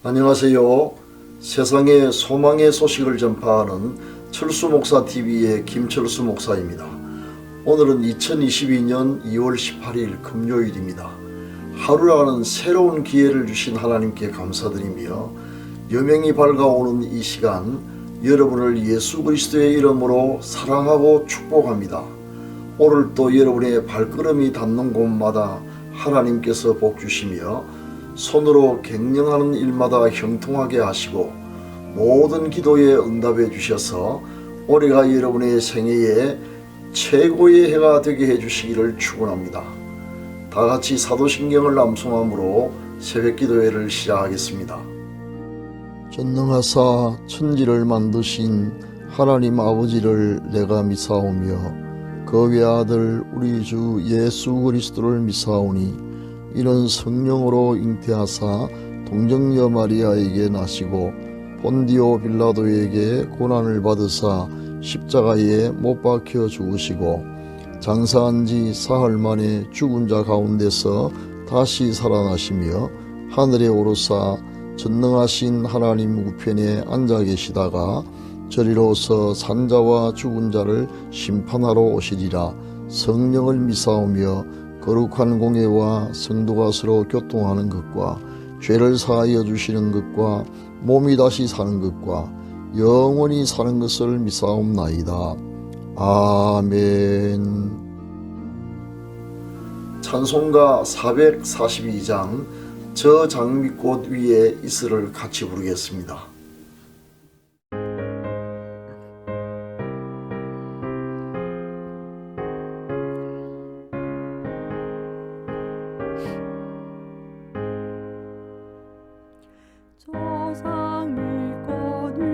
안녕하세요. 세상의 소망의 소식을 전파하는 철수목사TV의 김철수 목사입니다. 오늘은 2022년 2월 18일 금요일입니다. 하루라는 새로운 기회를 주신 하나님께 감사드리며 여명이 밝아오는 이 시간 여러분을 예수 그리스도의 이름으로 사랑하고 축복합니다. 오늘도 여러분의 발걸음이 닿는 곳마다 하나님께서 복 주시며 손으로 갱년하는 일마다 형통하게 하시고 모든 기도에 응답해 주셔서 올해가 여러분의 생애에 최고의 해가 되게 해주시기를 축원합니다. 다같이 사도신경을 암송함으로 새벽기도회를 시작하겠습니다. 전능하사 천지를 만드신 하나님 아버지를 내가 미사오며 그 외아들 우리 주 예수 그리스도를 미사오니 이는 성령으로 잉태하사 동정녀 마리아에게 나시고 본디오 빌라도에게 고난을 받으사 십자가에 못 박혀 죽으시고 장사한 지 사흘 만에 죽은 자 가운데서 다시 살아나시며 하늘에 오르사 전능하신 하나님 우편에 앉아 계시다가 저리로서 산자와 죽은 자를 심판하러 오시리라. 성령을 미사오며 거룩한 공예와 성도가 서로 교통하는 것과 죄를 사하여 주시는 것과 몸이 다시 사는 것과 영원히 사는 것을 미사옵나이다. 아멘. 찬송가 442장 저 장미꽃 위에 이슬을 같이 부르겠습니다. 저 장미꽃 위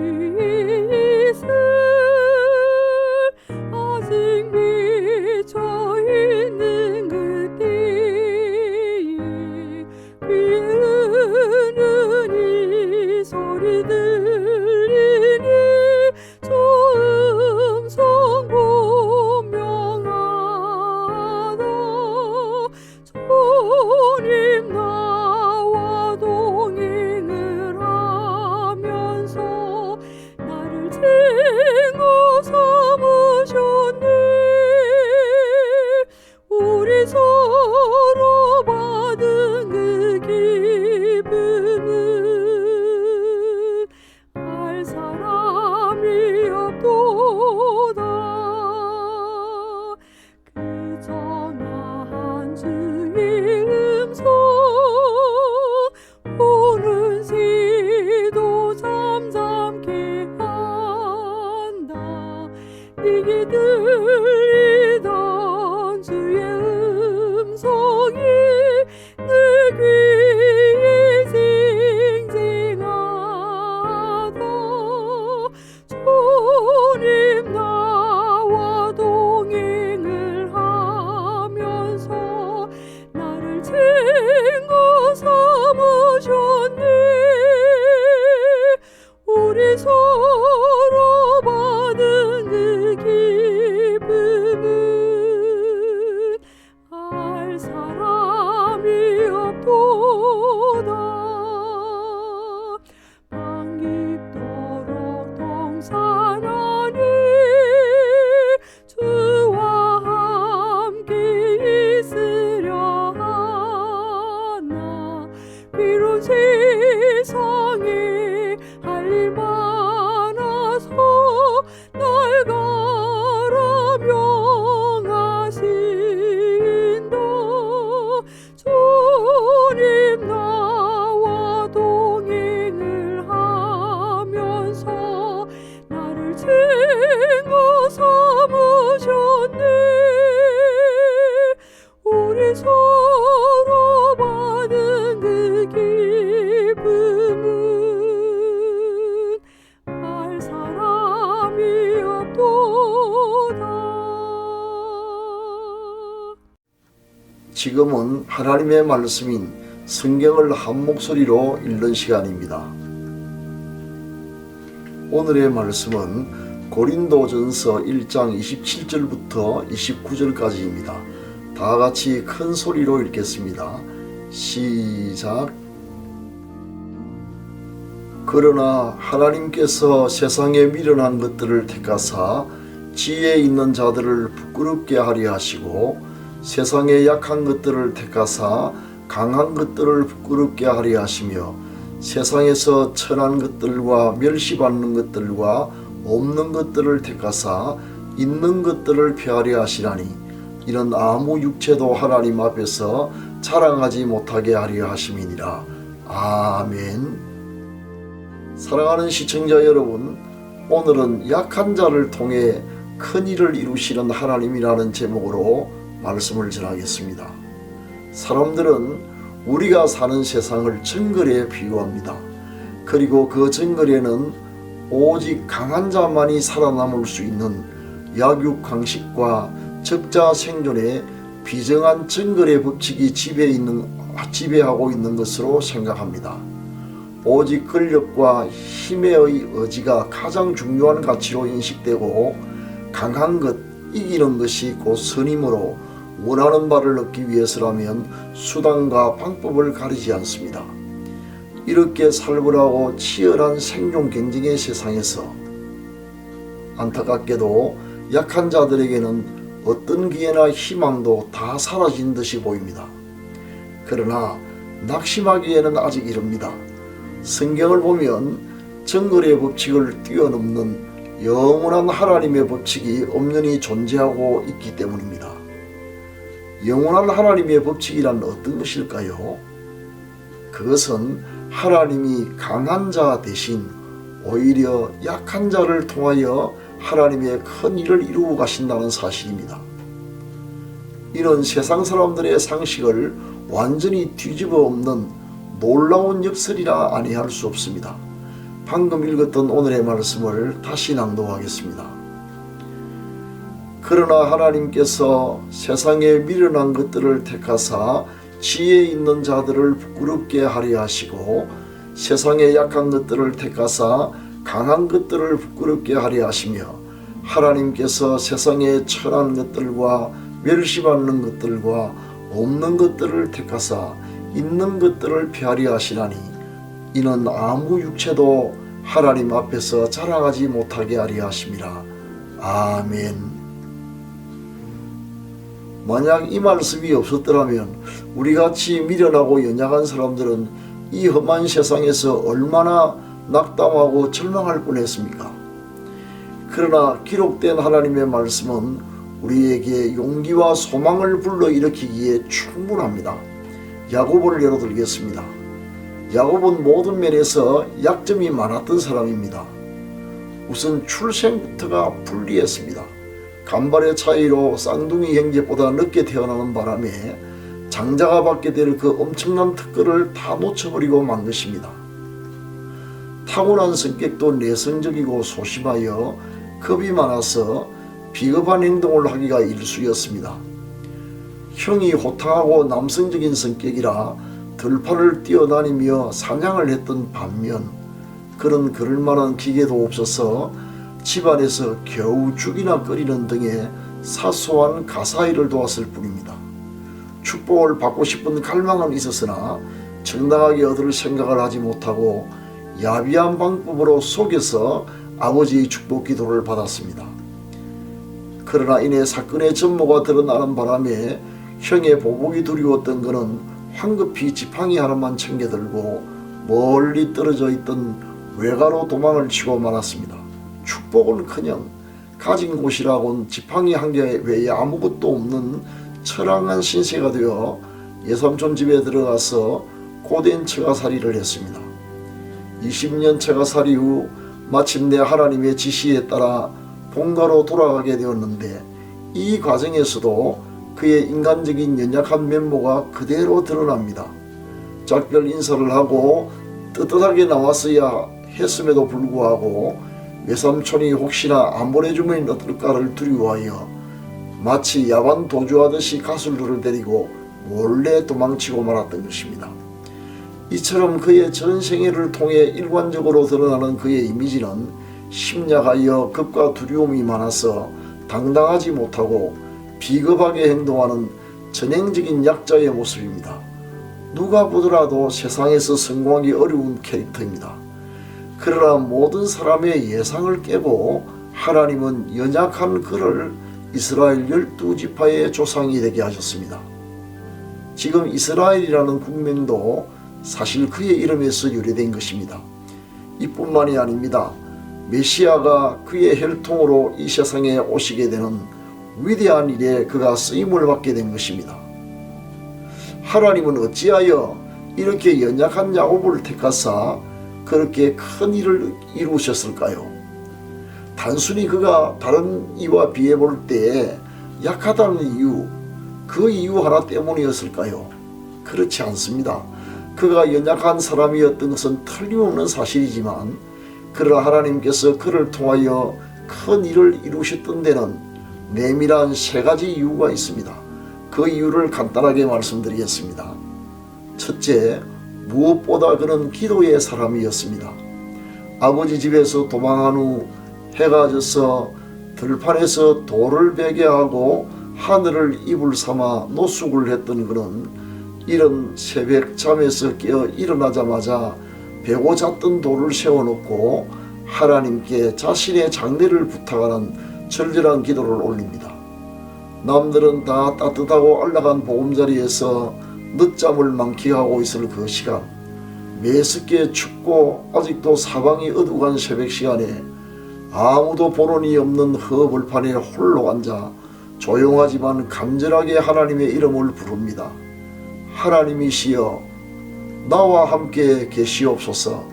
이슬 아직 미쳐 있는 그때에 귀에 흐르는 이 소리 들리니 저 음성 분명하다. 주님 나와 동행을 하면서 나를 친구 삼으셨네. 우리 서로 받은 그 기쁨은 알 사람이 없도다. 그저 나 한 주의 음성 오는 시도 잠잠케 한다. 네게 들리던 주의 음성이 내 귀에 징징하다. 주님 나와 동행을 하면서 나를 친구 삼으셨네. 우리 서로 받은 그 기쁨은 알 사람이 없도다. 밤 깊도록 동산하니 주와 함께 있으려 하나. 비록 세상에 할 일 많아서 날 가라 명하신다. 주님 나와 동행을 하면서 나를 친구 삼으셨네. 우리 서로 받은 그 기쁨은 알 사람이 없도다. 지금은 하나님의 말씀인 성경을 한 목소리로 읽는 시간입니다. 오늘의 말씀은 고린도전서 1장 27절부터 29절까지입니다. 다 같이 큰 소리로 읽겠습니다. 시작. 그러나 하나님께서 세상에 미련한 것들을 택하사 지혜 있는 자들을 부끄럽게 하려 하시고 세상에 약한 것들을 택하사 강한 것들을 부끄럽게 하려 하시며 세상에서 천한 것들과 멸시받는 것들과 없는 것들을 택하사 있는 것들을 폐하려 하시나니 이는 아무 육체도 하나님 앞에서 자랑하지 못하게 하려 하심이니라. 아멘. 사랑하는 시청자 여러분, 오늘은 약한 자를 통해 큰 일을 이루시는 하나님이라는 제목으로 말씀을 전하겠습니다. 사람들은 우리가 사는 세상을 정글에 비유합니다. 그리고 그 정글에는 오직 강한 자만이 살아남을 수 있는 약육강식과 적자 생존의 비정한 정글의 법칙이 지배하고 있는 것으로 생각합니다. 오직 권력과 힘의 의지가 가장 중요한 가치로 인식되고 강한 것, 이기는 것이 곧 선이므로 원하는 바를 얻기 위해서라면 수단과 방법을 가리지 않습니다. 이렇게 살벌하고 치열한 생존 경쟁의 세상에서 안타깝게도 약한 자들에게는 어떤 기회나 희망도 다 사라진 듯이 보입니다. 그러나 낙심하기에는 아직 이릅니다. 성경을 보면 정글의 법칙을 뛰어넘는 영원한 하나님의 법칙이 엄연히 존재하고 있기 때문입니다. 영원한 하나님의 법칙이란 어떤 것일까요? 그것은 하나님이 강한 자 대신 오히려 약한 자를 통하여 하나님의 큰 일을 이루어 가신다는 사실입니다. 이런 세상 사람들의 상식을 완전히 뒤집어 엎는 놀라운 역설이라 아니할 수 없습니다. 방금 읽었던 오늘의 말씀을 다시 낭독하겠습니다. 그러나 하나님께서 세상에 미련한 것들을 택하사 지혜 있는 자들을 부끄럽게 하려 하시고 세상에 약한 것들을 택하사 강한 것들을 부끄럽게 하려 하시며 하나님께서 세상에 천한 것들과 멸시받는 것들과 없는 것들을 택하사 있는 것들을 폐하려 하시나니 이는 아무 육체도 하나님 앞에서 자랑하지 못하게 하려 하심이라. 아멘. 만약 이 말씀이 없었더라면 우리같이 미련하고 연약한 사람들은 이 험한 세상에서 얼마나 낙담하고 절망할 뻔했습니까? 그러나 기록된 하나님의 말씀은 우리에게 용기와 소망을 불러일으키기에 충분합니다. 야곱을 예로 들겠습니다. 야곱은 모든 면에서 약점이 많았던 사람입니다. 우선 출생부터가 불리했습니다. 간발의 차이로 쌍둥이 형제보다 늦게 태어나는 바람에 장자가 받게 될 그 엄청난 특권을 다 놓쳐버리고 만 것입니다. 타고난 성격도 내성적이고 소심하여 겁이 많아서 비겁한 행동을 하기가 일쑤였습니다. 형이 호탕하고 남성적인 성격이라 들판을 뛰어다니며 사냥을 했던 반면 그런 그럴 만한 기계도 없어서 집안에서 겨우 죽이나 끓이는 등의 사소한 가사일을 도왔을 뿐입니다. 축복을 받고 싶은 갈망은 있었으나 정당하게 얻을 생각을 하지 못하고 야비한 방법으로 속여서 아버지의 축복 기도를 받았습니다. 그러나 이내 사건의 전모가 드러나는 바람에 형의 보복이 두려웠던 그는 황급히 지팡이 하나만 챙겨들고 멀리 떨어져 있던 외가로 도망을 치고 말았습니다. 축복은커녕 가진 곳이라곤 지팡이 한 개 외에 아무것도 없는 처량한 신세가 되어 예삼촌 집에 들어가서 고된 처가살이를 했습니다. 20년 처가살이 후 마침내 하나님의 지시에 따라 본가로 돌아가게 되었는데 이 과정에서도 그의 인간적인 연약한 면모가 그대로 드러납니다. 작별 인사를 하고 떳떳하게 나왔어야 했음에도 불구하고 외삼촌이 혹시나 안 보내주면 어떨까를 두려워하여 마치 야반 도주하듯이 가술들을 데리고 몰래 도망치고 말았던 것입니다. 이처럼 그의 전 생애를 통해 일관적으로 드러나는 그의 이미지는 심약하여 겁과 두려움이 많아서 당당하지 못하고 비겁하게 행동하는 전형적인 약자의 모습입니다. 누가 보더라도 세상에서 성공하기 어려운 캐릭터입니다. 그러나 모든 사람의 예상을 깨고 하나님은 연약한 그를 이스라엘 12지파의 조상이 되게 하셨습니다. 지금 이스라엘이라는 국명도 사실 그의 이름에서 유래된 것입니다. 이뿐만이 아닙니다. 메시아가 그의 혈통으로 이 세상에 오시게 되는 위대한 일에 그가 쓰임을 받게 된 것입니다. 하나님은 어찌하여 이렇게 연약한 야곱을 택하사 그렇게 큰 일을 이루셨을까요? 단순히 그가 다른 이와 비해 볼 때 약하다는 이유, 그 이유 하나 때문이었을까요? 그렇지 않습니다. 그가 연약한 사람이었던 것은 틀림없는 사실이지만 그러나 하나님께서 그를 통하여 큰 일을 이루셨던 데는 내밀한 세 가지 이유가 있습니다. 그 이유를 간단하게 말씀드리겠습니다. 첫째, 무엇보다 그는 기도의 사람이었습니다. 아버지 집에서 도망한 후 해가 져서 들판에서 돌을 베게 하고 하늘을 이불 삼아 노숙을 했던 그는 이른 새벽 잠에서 깨어 일어나자마자 베고 잤던 돌을 세워놓고 하나님께 자신의 장래를 부탁하는 절절한 기도를 올립니다. 남들은 다 따뜻하고 안락한 보금자리에서 늦잠을 만끽하고 있을 그 시간, 매섭게 춥고 아직도 사방이 어둑한 새벽 시간에 아무도 보는 이 없는 허벌판에 홀로 앉아 조용하지만 간절하게 하나님의 이름을 부릅니다. 하나님이시여, 나와 함께 계시옵소서.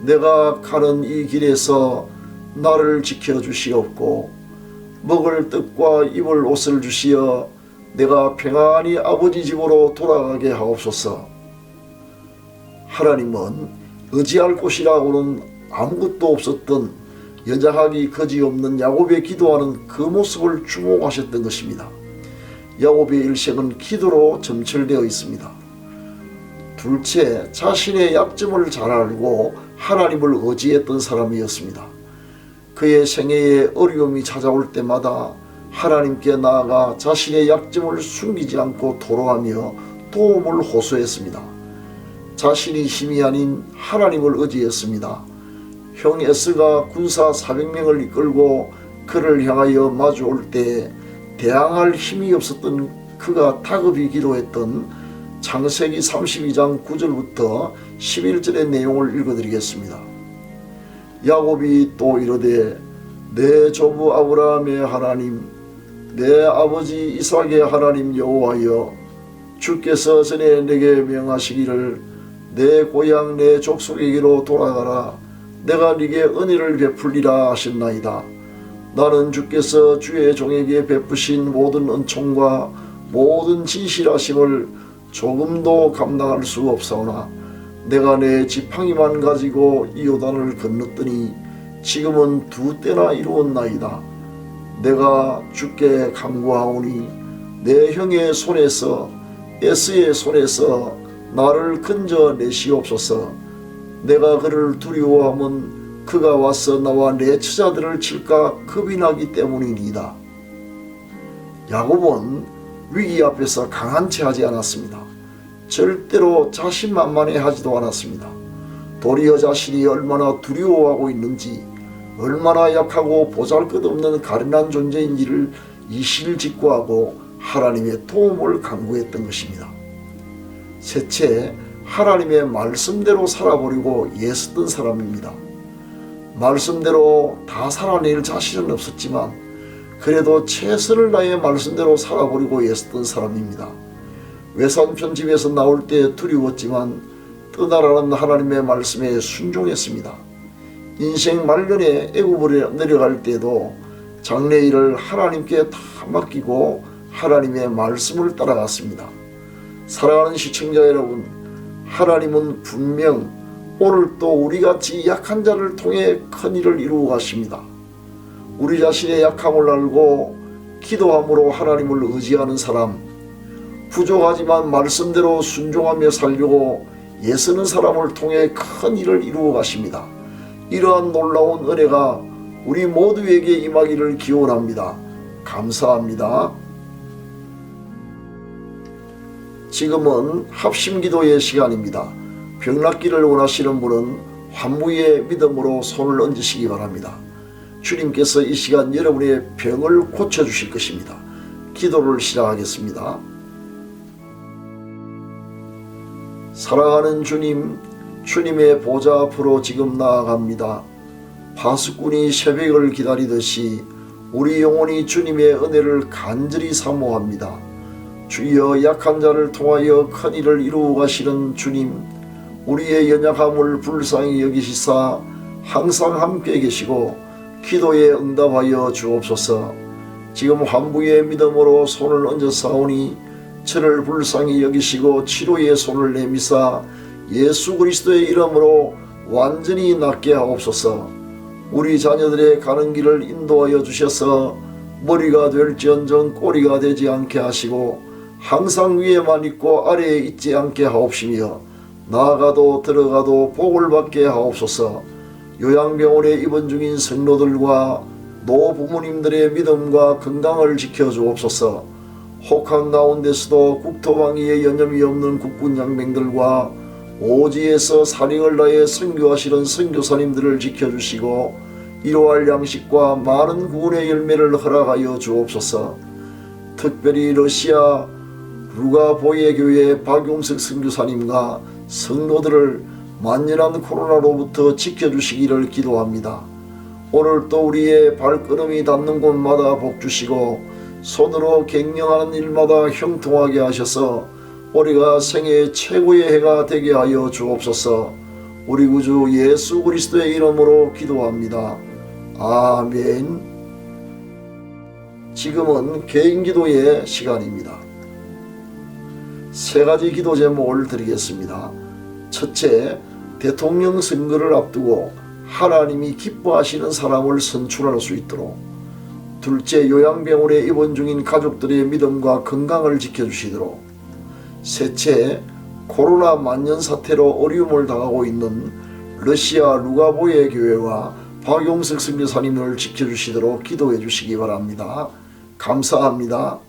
내가 가는 이 길에서 나를 지켜주시옵고 먹을 떡과 입을 옷을 주시어 내가 평안히 아버지 집으로 돌아가게 하옵소서. 하나님은 의지할 곳이라고는 아무것도 없었던 연약하기 그지없는 야곱의 기도하는 그 모습을 주목하셨던 것입니다. 야곱의 일생은 기도로 점철되어 있습니다. 둘째, 자신의 약점을 잘 알고 하나님을 의지했던 사람이었습니다. 그의 생애에 어려움이 찾아올 때마다 하나님께 나아가 자신의 약점을 숨기지 않고 토로하며 도움을 호소했습니다. 자신이 힘이 아닌 하나님을 의지했습니다. 형 에스가 군사 400명을 이끌고 그를 향하여 마주올 때 대항할 힘이 없었던 그가 다급히 기도했던 창세기 32장 9절부터 11절의 내용을 읽어드리겠습니다. 야곱이 또 이르되 내 조부 아브라함의 하나님, 내 아버지 이삭의 하나님 여호와여, 주께서 전에 내게 명하시기를 내 고향 내 족속에게로 돌아가라, 내가 네게 은혜를 베풀리라 하셨나이다. 나는 주께서 주의 종에게 베푸신 모든 은총과 모든 진실하심을 조금도 감당할 수 없사오나 내가 내 지팡이만 가지고 이 요단을 건넜더니 지금은 2때나 이루었나이다. 내가 주께 간구하오니 내 형의 손에서 에스의 손에서 나를 건져 내시옵소서. 내가 그를 두려워함은 그가 와서 나와 내 처자들을 칠까 겁이 나기 때문이니이다. 야곱은 위기 앞에서 강한 채 하지 않았습니다. 절대로 자신만만해 하지도 않았습니다. 도리어 자신이 얼마나 두려워하고 있는지, 얼마나 약하고 보잘것없는 가련한 존재인지를 이실직고하고 하나님의 도움을 간구했던 것입니다. 셋째, 하나님의 말씀대로 살아보려고 애썼던 사람입니다. 말씀대로 다 살아낼 자신은 없었지만 그래도 최선을 다해 말씀대로 살아보려고 애썼던 사람입니다. 외산 편집에서 나올 때 두려웠지만 떠나라는 하나님의 말씀에 순종했습니다. 인생 말년에 애굽으로 내려갈 때도 장래일을 하나님께 다 맡기고 하나님의 말씀을 따라갔습니다. 사랑하는 시청자 여러분, 하나님은 분명 오늘 또 우리같이 약한 자를 통해 큰 일을 이루어 가십니다. 우리 자신의 약함을 알고 기도함으로 하나님을 의지하는 사람, 부족하지만 말씀대로 순종하며 살려고 애쓰는 사람을 통해 큰 일을 이루어 가십니다. 이러한 놀라운 은혜가 우리 모두에게 임하기를 기원합니다. 감사합니다. 지금은 합심기도의 시간입니다. 병 낫기를 원하시는 분은 환무의 믿음으로 손을 얹으시기 바랍니다. 주님께서 이 시간 여러분의 병을 고쳐주실 것입니다. 기도를 시작하겠습니다. 사랑하는 주님, 주님의 보좌 앞으로 지금 나아갑니다. 파수꾼이 새벽을 기다리듯이 우리 영혼이 주님의 은혜를 간절히 사모합니다. 주여, 약한 자를 통하여 큰 일을 이루어 가시는 주님, 우리의 연약함을 불쌍히 여기시사 항상 함께 계시고 기도에 응답하여 주옵소서. 지금 환부의 믿음으로 손을 얹어사오니 저를 불쌍히 여기시고 치료의 손을 내미사 예수 그리스도의 이름으로 완전히 낫게 하옵소서. 우리 자녀들의 가는 길을 인도하여 주셔서 머리가 될지언정 꼬리가 되지 않게 하시고 항상 위에만 있고 아래에 있지 않게 하옵시며 나아가도 들어가도 복을 받게 하옵소서. 요양병원에 입원 중인 성도들과 노부모님들의 믿음과 건강을 지켜주옵소서. 혹한 가운데서도 국토방위에 여념이 없는 국군 양병들과 오지에서 사력을 다해 선교하시는 선교사님들을 지켜주시고 이로할 양식과 많은 구원의 열매를 허락하여 주옵소서. 특별히 러시아 루가보예 교회 박용석 선교사님과 성도들을 만연한 코로나로부터 지켜주시기를 기도합니다. 오늘 또 우리의 발걸음이 닿는 곳마다 복주시고 손으로 갱년하는 일마다 형통하게 하셔서 올해가 생애의 최고의 해가 되게 하여 주옵소서. 우리 구주 예수 그리스도의 이름으로 기도합니다. 아멘. 지금은 개인기도의 시간입니다. 세 가지 기도 제목을 드리겠습니다. 첫째, 대통령 선거를 앞두고 하나님이 기뻐하시는 사람을 선출할 수 있도록. 둘째, 요양병원에 입원 중인 가족들의 믿음과 건강을 지켜주시도록. 셋째, 코로나 만년 사태로 어려움을 당하고 있는 러시아 루가보예 교회와 박용석 선교사님을 지켜주시도록 기도해 주시기 바랍니다. 감사합니다.